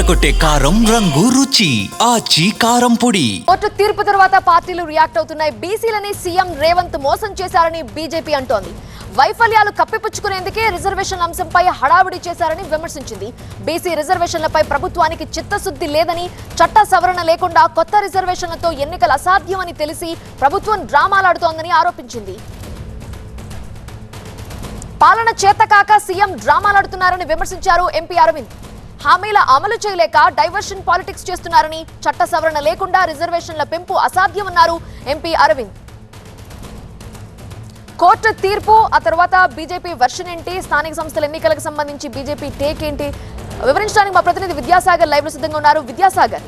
అదరగొట్టే కారం రంగు రుచి ఆచి కారం పొడి. కోర్టు తీర్పు తర్వాత పార్టీలు రియాక్ట్ అవుతున్నాయి. బీసీలని సీఎం రేవంత్ మోసం చేశారని బీజేపీ అంటోంది. వైఫల్యాలు కప్పిపుచ్చుకునేందుకే రిజర్వేషన్ల అంశంపై హడావిడి చేశారని విమర్శించింది. బీసీ రిజర్వేషన్లపై ప్రభుత్వానికి చిత్తశుద్ధి లేదని, చట్ట సవరణ లేకుండా కొత్త రిజర్వేషన్లతో ఎన్నికలు అసాధ్యమని తెలిసి ప్రభుత్వం డ్రామాలాడుతోందని ఆరోపించింది. పాలన చేతకాక సీఎం డ్రామాలాడుతున్నారని విమర్శించారు ఎంపీ అరవింద్. హామీల అమలు చేయలేక డైవర్షన్ పాలిటిక్స్ చేస్తున్నారని, చట్ట సవరణ లేకుండా రిజర్వేషన్ల పెంపు అసాధ్యమన్నారు ఎంపీ అరవింద్. కోర్టు తీర్పు, ఆ తర్వాత బీజేపీ వర్షన్ ఏంటి, స్థానిక సంస్థల ఎన్నికలకు సంబంధించి బీజేపీ టేక్ ఏంటి వివరించడానికి మా ప్రతినిధి విద్యాసాగర్ లైవ్ లో సిద్ధంగా ఉన్నారు. విద్యాసాగర్,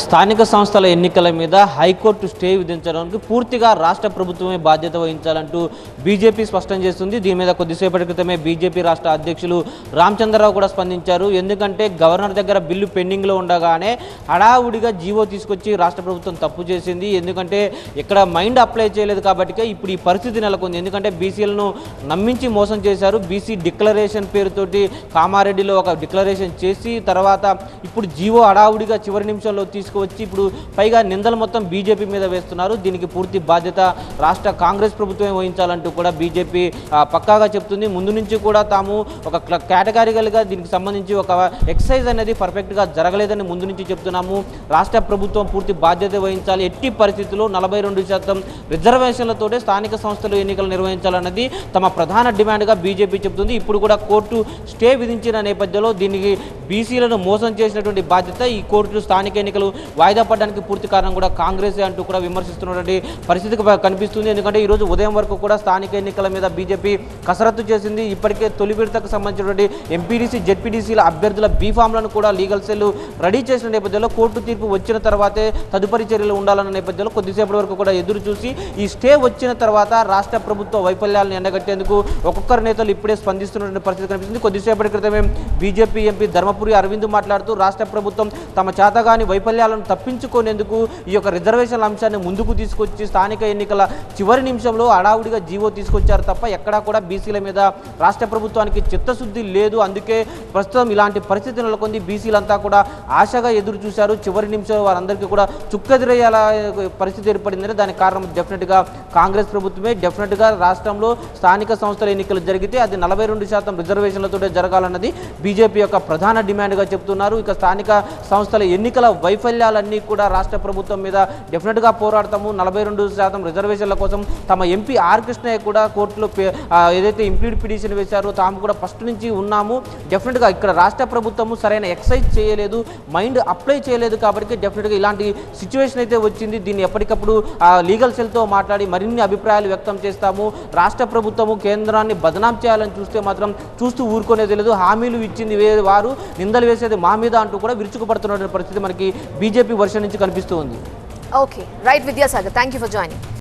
స్థానిక సంస్థల ఎన్నికల మీద హైకోర్టు స్టే విధించడానికి పూర్తిగా రాష్ట్ర ప్రభుత్వమే బాధ్యత వహించాలంటూ బీజేపీ స్పష్టం చేస్తుంది. దీని మీద కొద్దిసేపటి క్రితమే బీజేపీ రాష్ట్ర అధ్యక్షులు రామచంద్రరావు కూడా స్పందించారు. ఎందుకంటే గవర్నర్ దగ్గర బిల్లు పెండింగ్లో ఉండగానే హడావుడిగా జీవో తీసుకొచ్చి రాష్ట్ర ప్రభుత్వం తప్పు చేసింది. ఎందుకంటే ఇక్కడ మైండ్ అప్లై చేయలేదు కాబట్టి ఇప్పుడు ఈ పరిస్థితి నెలకొంది. ఎందుకంటే బీసీలను నమ్మించి మోసం చేశారు. బీసీ డిక్లరేషన్ పేరుతోటి కామారెడ్డిలో ఒక డిక్లరేషన్ చేసి తర్వాత ఇప్పుడు జీవో హడావుడిగా చివరి నిమిషం తీసుకువచ్చి ఇప్పుడు పైగా నిందలు మొత్తం బీజేపీ మీద వేస్తున్నారు. దీనికి పూర్తి బాధ్యత రాష్ట్ర కాంగ్రెస్ ప్రభుత్వమే వహించాలంటూ కూడా బీజేపీ పక్కాగా చెప్తుంది. ముందు నుంచి కూడా తాము ఒక కేటగారికల్గా దీనికి సంబంధించి ఒక ఎక్సైజ్ అనేది పర్ఫెక్ట్గా జరగలేదని ముందు నుంచి చెప్తున్నాము. రాష్ట్ర ప్రభుత్వం పూర్తి బాధ్యత వహించాలి. ఎట్టి పరిస్థితుల్లో 42% రిజర్వేషన్లతోటే స్థానిక సంస్థలు ఎన్నికలు నిర్వహించాలన్నది తమ ప్రధాన డిమాండ్గా బీజేపీ చెబుతుంది. ఇప్పుడు కూడా కోర్టు స్టే విధించిన నేపథ్యంలో దీనికి బీసీలను మోసం చేసినటువంటి బాధ్యత ఈ కోర్టు స్థానిక ఎన్నికలు వాయిదా పడడానికి పూర్తి కారణం కూడా కాంగ్రెస్ అంటూ కూడా విమర్శిస్తున్నటువంటి పరిస్థితి కనిపిస్తుంది. ఎందుకంటే ఈరోజు ఉదయం వరకు కూడా స్థానిక ఎన్నికల మీద బీజేపీ కసరత్తు చేసింది. ఇప్పటికే తొలి విడతకు సంబంధించినటువంటి ఎంపీడీసీ జెడ్పీడీసీల అభ్యర్థుల బీఫామ్లను కూడా లీగల్ సెల్ రెడీ చేసిన నేపథ్యంలో కోర్టు తీర్పు వచ్చిన తర్వాతే తదుపరి చర్యలు ఉండాలన్న నేపథ్యంలో కొద్దిసేపటి వరకు కూడా ఎదురు చూసి ఈ స్టే వచ్చిన తర్వాత రాష్ట్ర ప్రభుత్వ వైఫల్యాలను ఎండగట్టేందుకు ఒక్కొక్కరు నేతలు ఇప్పుడే స్పందిస్తున్నటువంటి పరిస్థితి కనిపిస్తుంది. కొద్దిసేపటి క్రితమే బీజేపీ ఎంపీ ధర్మపురి అరవింద్ మాట్లాడుతూ రాష్ట్ర ప్రభుత్వం తమ చేతగాని వైఫల్యాలను తప్పించుకునేందుకు ఈ యొక్క రిజర్వేషన్ల అంశాన్ని ముందుకు తీసుకొచ్చి స్థానిక ఎన్నికల చివరి నిమిషంలో హడావుడిగా జీవో తీసుకొచ్చారు తప్ప ఎక్కడా కూడా బీసీల మీద రాష్ట్ర ప్రభుత్వానికి చిత్తశుద్ధి లేదు. అందుకే ప్రస్తుతం ఇలాంటి పరిస్థితి నెలకొంది. బీసీలంతా కూడా ఆశగా ఎదురు చూశారు. చివరి నిమిషంలో వారందరికీ కూడా చుక్కెదురయ్యేలా పరిస్థితి ఏర్పడిందని దానికి కారణం డెఫినెట్గా కాంగ్రెస్ ప్రభుత్వమే. డెఫినెట్గా రాష్ట్రంలో స్థానిక సంస్థల ఎన్నికలు జరిగితే అది 42% రిజర్వేషన్లతో జరగాలన్నది బీజేపీ యొక్క ప్రధాన డిమాండ్గా చెబుతున్నారు. ఇక స్థానిక సంస్థల ఎన్నికల వైఫల్యాలన్నీ కూడా రాష్ట్ర ప్రభుత్వం మీద డెఫినెట్గా పోరాడతాము. 42% రిజర్వేషన్ల కోసం తమ ఎంపీ ఆర్ కృష్ణయ్య కూడా కోర్టులో ఏదైతే ఇంప్లీడ్ పిటిషన్ వేశారో తాము కూడా ఫస్ట్ నుంచి ఉన్నాము. డెఫినెట్గా ఇక్కడ రాష్ట్ర ప్రభుత్వము సరైన ఎక్సైజ్ చేయలేదు, మైండ్ అప్లై చేయలేదు కాబట్టి డెఫినెట్గా ఇలాంటి సిచ్యువేషన్ అయితే వచ్చింది. దీన్ని ఎప్పటికప్పుడు లీగల్ సెల్తో మాట్లాడి మరిన్ని అభిప్రాయాలు వ్యక్తం చేస్తాము. రాష్ట్ర ప్రభుత్వము కేంద్రాన్ని బదనాం చేయాలని చూస్తే మాత్రం చూస్తూ ఊరుకునేది లేదు. హామీలు ఇచ్చింది వారు, నిందలు వేసేది మా మీద అంటూ కూడా విరుచుకుపడుతున్న పరిస్థితి మనకి బీజేపీ వర్షన్ నుంచి కనిపిస్తూ ఉంది. Okay, right Vidyasagar, thank you for joining.